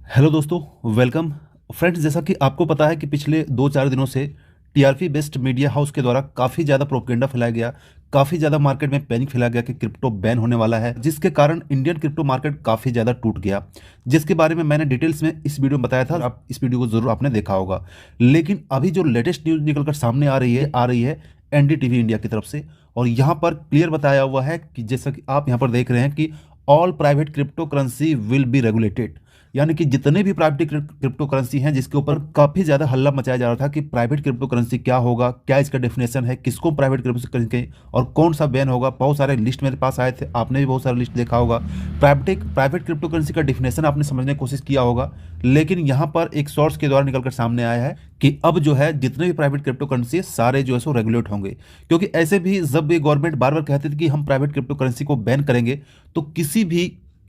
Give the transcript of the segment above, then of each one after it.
Hello दोस्तों, welcome friends. जैसा कि आपको पता है कि पिछले 2-4 दिनों से टीआरपी बेस्ड मीडिया हाउस के द्वारा काफ़ी ज़्यादा प्रोपेगेंडा फैलाया गया, काफ़ी ज़्यादा मार्केट में पैनिक फैलाया गया कि क्रिप्टो बैन होने वाला है, जिसके कारण इंडियन क्रिप्टो मार्केट काफ़ी ज़्यादा टूट गया, जिसके बारे में मैंने डिटेल्स में इस वीडियो में बताया था। आप इस वीडियो को ज़रूर आपने देखा होगा। लेकिन अभी जो लेटेस्ट न्यूज़ निकलकर सामने आ रही है एनडीटीवी इंडिया की तरफ से, और यहाँ पर क्लियर बताया हुआ है कि जैसा कि आप यहाँ पर देख रहे हैं कि all private crypto currency will be regulated. यानी कि जितने भी प्राइवेट क्रिप्टो करेंसी हैं, जिसके ऊपर काफी ज्यादा हल्ला मचाया जा रहा था कि प्राइवेट क्रिप्टो करेंसी क्या होगा, क्या इसका डेफिनेशन है, किसको प्राइवेट क्रिप्टो करेंसी और कौन सा बैन होगा। बहुत सारे लिस्ट मेरे पास आए थे, आपने भी बहुत सारे लिस्ट देखा होगा। प्राइवेट क्रिप्टो करेंसी का डेफिनेशन आपने समझने की कोशिश किया होगा, लेकिन यहाँ पर एक सोर्स के द्वारा निकलकर सामने आया है कि अब जो है जितने भी प्राइवेट क्रिप्टो करेंसी सारे जो है सो रेगुलेट होंगे। क्योंकि ऐसे भी जब भी गवर्नमेंट बार बार कहती थी कि हम प्राइवेट क्रिप्टो करेंसी को बैन करेंगे, तो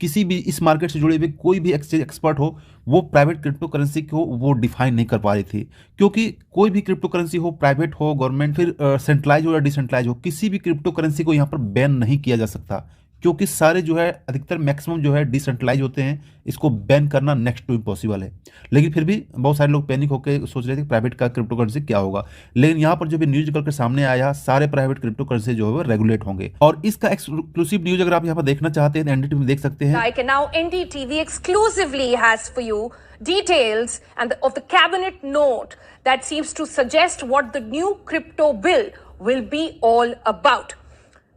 किसी भी इस मार्केट से जुड़े हुए कोई भी एक्सचेंज एक्सपर्ट हो, वो प्राइवेट क्रिप्टो करेंसी को वो डिफाइन नहीं कर पा रही थी। क्योंकि कोई भी क्रिप्टो करेंसी हो, प्राइवेट हो, गवर्नमेंट, फिर सेंट्रलाइज हो या डिसेंट्रलाइज हो, किसी भी क्रिप्टो करेंसी को यहाँ पर बैन नहीं किया जा सकता। क्योंकि सारे जो है अधिकतर मैक्सिमम जो है डिसेंट्रलाइज होते हैं, इसको बैन करना नेक्स्ट टू इम्पॉसिबल है। लेकिन फिर भी बहुत सारे लोग पैनिक होकर सोच रहे थे कि प्राइवेट का क्रिप्टो करेंसी क्या होगा। लेकिन यहाँ पर जो भी न्यूज निकल कर सामने आया, सारे प्राइवेट क्रिप्टो करेंसी जो है वो रेगुलेट होंगे। और इसका एक्सक्लूसिव न्यूज अगर आप यहाँ पर देखना चाहते हैं तो एनडीटीवी में देख सकते हैं। Like and now NDTV exclusively has for you details of the cabinet note that seems to suggest what the new crypto bill will be all about.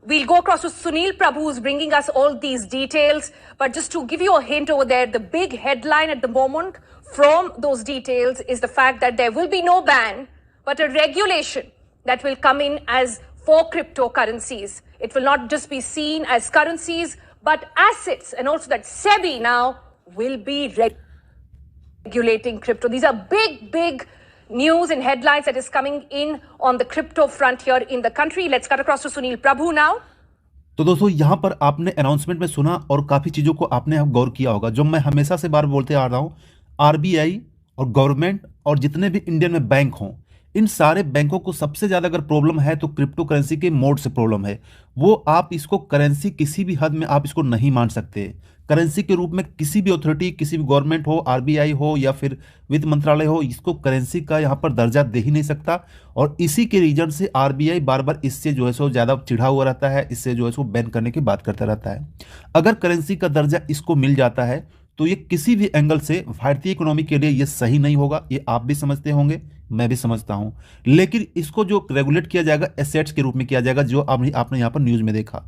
We'll go across to Sunil Prabhu, who's bringing us all these details. But just to give you a hint over there, the big headline at the moment from those details is the fact that there will be no ban, but a regulation that will come in as for cryptocurrencies. It will not just be seen as currencies, but assets, and also that SEBI now will be regulating crypto. These are big news and headlines that is coming in on the crypto front here in the country. Let's cut across to Sunil Prabhu now. तो दोस्तों, यहां पर आपने announcement में सुना और काफी चीजों को आपने गौर किया होगा, जो मैं हमेशा से बार बोलते आ रहा हूं। आरबीआई और गवर्नमेंट और जितने भी इंडियन में बैंक हों, इन सारे बैंकों को सबसे ज्यादा अगर प्रॉब्लम है तो क्रिप्टो करेंसी के मोड से प्रॉब्लम है। वो आप इसको करेंसी किसी भी हद में आप इसको नहीं मान सकते। करेंसी के रूप में किसी भी अथॉरिटी, किसी भी गवर्नमेंट हो, आरबीआई हो या फिर वित्त मंत्रालय हो, इसको करेंसी का यहाँ पर दर्जा दे ही नहीं सकता। और इसी के रीजन से आरबीआई बार बार इससे जो है सो ज़्यादा चिढ़ा हुआ रहता है, इससे जो है सो बैन करने की बात करता रहता है। अगर करेंसी का दर्जा इसको मिल जाता है तो ये किसी भी एंगल से भारतीय इकोनॉमी के लिए ये सही नहीं होगा। ये आप भी समझते होंगे, मैं भी समझता हूं। लेकिन इसको जो रेगुलेट किया जाएगा एसेट्स के रूप में किया जाएगा, जो आपने यहाँ पर न्यूज में देखा,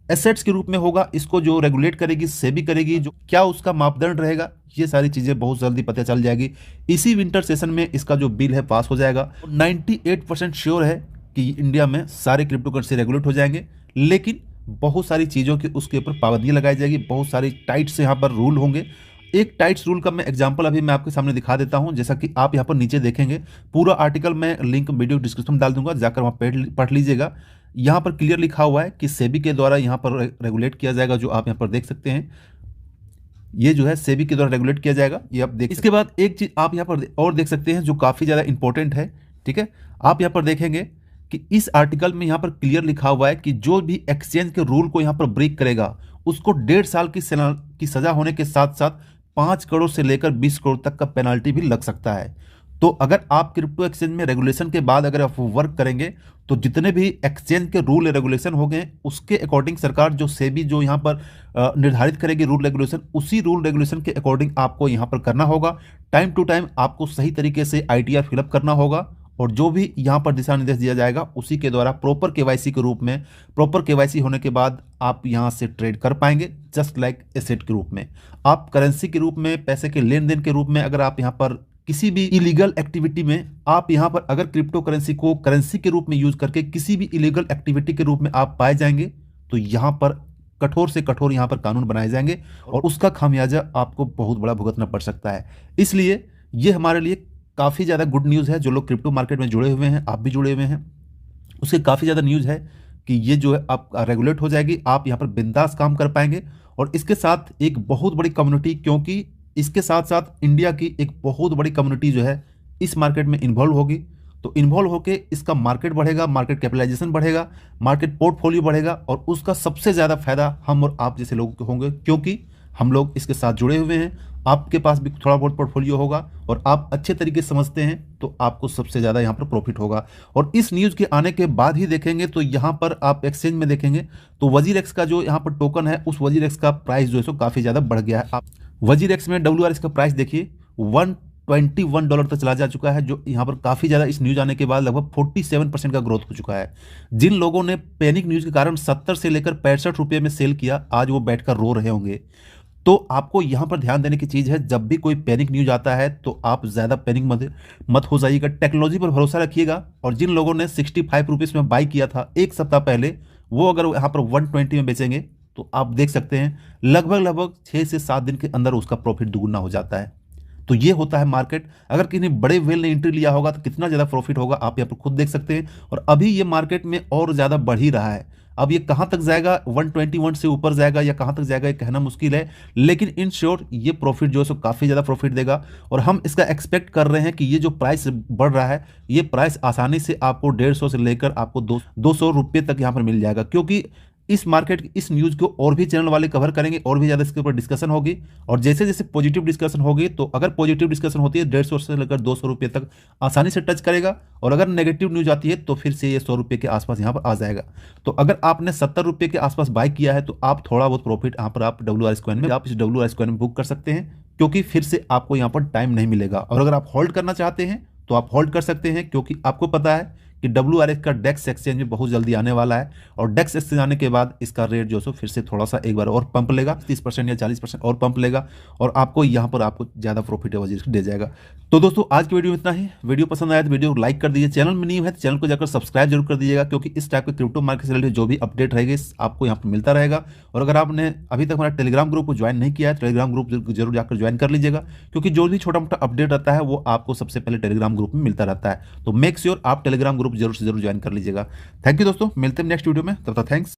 एसेट्स के रूप में होगा। इसको जो रेगुलेट करेगी सेबी करेगी, जो क्या उसका मापदंड रहेगा, ये सारी चीजें बहुत जल्दी पता चल जाएगी। इसी विंटर सेशन में इसका जो बिल है पास हो जाएगा। 98% श्योर है कि इंडिया में सारे क्रिप्टो करेंसी रेगुलेट हो जाएंगे। लेकिन बहुत सारी चीज़ों की उसके ऊपर पाबंदी लगाई जाएगी, बहुत सारी टाइट से यहाँ पर रूल होंगे। एक टाइट्स रूल का मैं एग्जांपल अभी मैं आपके सामने दिखा देता हूं। जैसा कि आप यहाँ पर नीचे देखेंगे, पूरा आर्टिकल मैं लिंक वीडियो डिस्क्रिप्शन में डाल दूंगा, जाकर वहाँ पढ़ लीजिएगा। यहाँ पर क्लियर लिखा हुआ है कि सेबी के द्वारा यहाँ पर रेगुलेट किया जाएगा, जो आप यहाँ पर देख सकते हैं। ये जो है सेबी के द्वारा रेगुलेट किया जाएगा, ये आप देख। इसके बाद एक चीज आप यहाँ पर और देख सकते हैं जो काफी ज्यादा इंपॉर्टेंट है। ठीक है, आप यहाँ पर देखेंगे कि इस आर्टिकल में यहाँ पर क्लियर लिखा हुआ है कि जो भी एक्सचेंज के रूल को यहाँ पर ब्रेक करेगा, उसको 1.5 साल की सजा होने के साथ साथ 5 करोड़ से लेकर 20 करोड़ तक का पेनाल्टी भी लग सकता है। तो अगर आप क्रिप्टो एक्सचेंज में रेगुलेशन के बाद अगर आप वर्क करेंगे, तो जितने भी एक्सचेंज के रूल रेगुलेशन हो गए, उसके अकॉर्डिंग सरकार जो सेबी जो यहाँ पर निर्धारित करेगी रूल रेगुलेशन, उसी रूल रेगुलेशन के अकॉर्डिंग आपको यहाँ पर करना होगा। टाइम टू टाइम आपको सही तरीके से आईटीआर फिलअप करना होगा, और जो भी यहाँ पर दिशा निर्देश दिया जाएगा उसी के द्वारा प्रॉपर केवाईसी के रूप में, प्रॉपर केवाईसी होने के बाद आप यहाँ से ट्रेड कर पाएंगे, जस्ट लाइक एसेट के रूप में। आप करेंसी के रूप में, पैसे के लेन देन के रूप में, अगर आप यहाँ पर किसी भी इलीगल एक्टिविटी में, आप यहाँ पर अगर क्रिप्टो करेंसी को करेंसी के रूप में यूज करके किसी भी इलीगल एक्टिविटी के रूप में आप पाए जाएंगे, तो यहाँ पर कठोर से कठोर यहाँ पर कानून बनाए जाएंगे और उसका खामियाजा आपको बहुत बड़ा भुगतना पड़ सकता है। इसलिए ये हमारे लिए काफ़ी ज़्यादा गुड न्यूज़ है। जो लोग क्रिप्टो मार्केट में जुड़े हुए हैं, आप भी जुड़े हुए हैं, उसके काफ़ी ज़्यादा न्यूज़ है कि ये जो है आप रेगुलेट हो जाएगी, आप यहाँ पर बिंदास काम कर पाएंगे। और इसके साथ एक बहुत बड़ी कम्युनिटी, क्योंकि इसके साथ साथ इंडिया की एक बहुत बड़ी कम्युनिटी जो है इस मार्केट में इन्वॉल्व होगी, तो इन्वॉल्व होकर इसका मार्केट बढ़ेगा, मार्केट कैपिटलाइजेशन बढ़ेगा, मार्केट पोर्टफोलियो बढ़ेगा, और उसका सबसे ज़्यादा फायदा हम और आप जैसे लोगों को होंगे, क्योंकि हम लोग इसके साथ जुड़े हुए हैं। आपके पास भी थोड़ा बहुत पोर्टफोलियो होगा और आप अच्छे तरीके से समझते हैं तो आपको सबसे ज़्यादा यहाँ पर प्रॉफिट होगा। और इस न्यूज़ के आने के बाद ही देखेंगे तो यहाँ पर आप एक्सचेंज में देखेंगे तो वजीरेक्स का जो यहाँ पर टोकन है उस वजीरेक्स का प्राइस जो है सो काफ़ी ज़्यादा बढ़ गया है। आप वजीरेक्स में WRX का प्राइस देखिए $121 तक चला जा चुका है, जो यहाँ पर काफ़ी ज़्यादा इस न्यूज़ आने के बाद लगभग 47% का ग्रोथ हो चुका है। जिन लोगों ने पैनिक न्यूज़ के कारण 70 से लेकर 65 रुपये में सेल किया, आज वो बैठकर रो रहे होंगे। तो आपको यहाँ पर ध्यान देने की चीज़ है, जब भी कोई पैनिक न्यूज़ आता है तो आप ज़्यादा पैनिक मत हो जाइएगा, टेक्नोलॉजी पर भरोसा रखिएगा। और जिन लोगों ने 65 रुपीज़ में बाई किया था एक सप्ताह पहले, वो अगर यहाँ पर 120 में बेचेंगे तो आप देख सकते हैं लगभग 6 से 7 दिन के अंदर उसका प्रॉफिट दुगुना हो जाता है। तो ये होता है मार्केट। अगर किसी बड़े वेल ने एंट्री लिया होगा तो कितना ज़्यादा प्रॉफिट होगा आप यहाँ पर खुद देख सकते हैं। और अभी ये मार्केट में और ज़्यादा बढ़ ही रहा है। अब ये कहाँ तक जाएगा, 121 से ऊपर जाएगा या कहाँ तक जाएगा ये कहना मुश्किल है, लेकिन इन शॉर्ट ये प्रॉफिट जो है सो काफ़ी ज़्यादा प्रॉफिट देगा। और हम इसका एक्सपेक्ट कर रहे हैं कि ये जो प्राइस बढ़ रहा है ये प्राइस आसानी से आपको 150 से लेकर आपको 200 रुपये तक यहाँ पर मिल जाएगा, क्योंकि इस मार्केट इस न्यूज़ को और भी चैनल वाले कवर करेंगे और भी ज़्यादा इसके ऊपर डिस्कशन होगी। और जैसे जैसे पॉजिटिव डिस्कशन होगी, तो अगर पॉजिटिव डिस्कशन होती है 150 से लेकर 200 रुपये तक आसानी से टच करेगा। और अगर नेगेटिव न्यूज़ आती है तो फिर से ये 100 रुपये के आसपास यहाँ पर आ जाएगा। तो अगर आपने 70 रुपये के आसपास बाय किया है तो आप थोड़ा बहुत प्रॉफिट यहाँ पर आप WRX कॉइन में, आप इस WRX कॉइन में बुक कर सकते हैं, क्योंकि फिर से आपको यहाँ पर टाइम नहीं मिलेगा। और अगर आप होल्ड करना चाहते हैं तो आप होल्ड कर सकते हैं, क्योंकि आपको पता है कि WRX का डेक्स एक्सचेंज में बहुत जल्दी आने वाला है। और डेक्स एक्सचेंज आने के बाद इसका रेट जो है फिर से थोड़ा सा एक बार और पंप लेगा, 30% या 40% और पंप लेगा, और आपको यहाँ पर आपको ज़्यादा प्रॉफिट दे जाएगा। तो दोस्तों आज की वीडियो में इतना ही। वीडियो पसंद आया तो वीडियो को लाइक कर दीजिए, चैनल में नहीं है तो चैनल को जाकर सब्सक्राइब जरूर कर दीजिएगा, क्योंकि इस टाइप के क्रिप्टो मार्केट से रिलेटेड जो भी अपडेट रहेगी आपको यहाँ पर मिलता रहेगा। और अगर आपने अभी तक हमारा टेलीग्राम ग्रुप को ज्वाइन नहीं किया है, टेलीग्राम ग्रुप जरूर जाकर ज्वाइन कर लीजिएगा, क्योंकि जो भी छोटा मोटा अपडेट रहता है वो आपको सबसे पहले टेलीग्राम ग्रुप में मिलता रहता है। तो मेक श्योर आप टेलीग्राम ग्रुप जरूर से जरूर ज्वाइन कर लीजिएगा। थैंक यू दोस्तों, मिलते हैं नेक्स्ट वीडियो में, तब तक थैंक्स।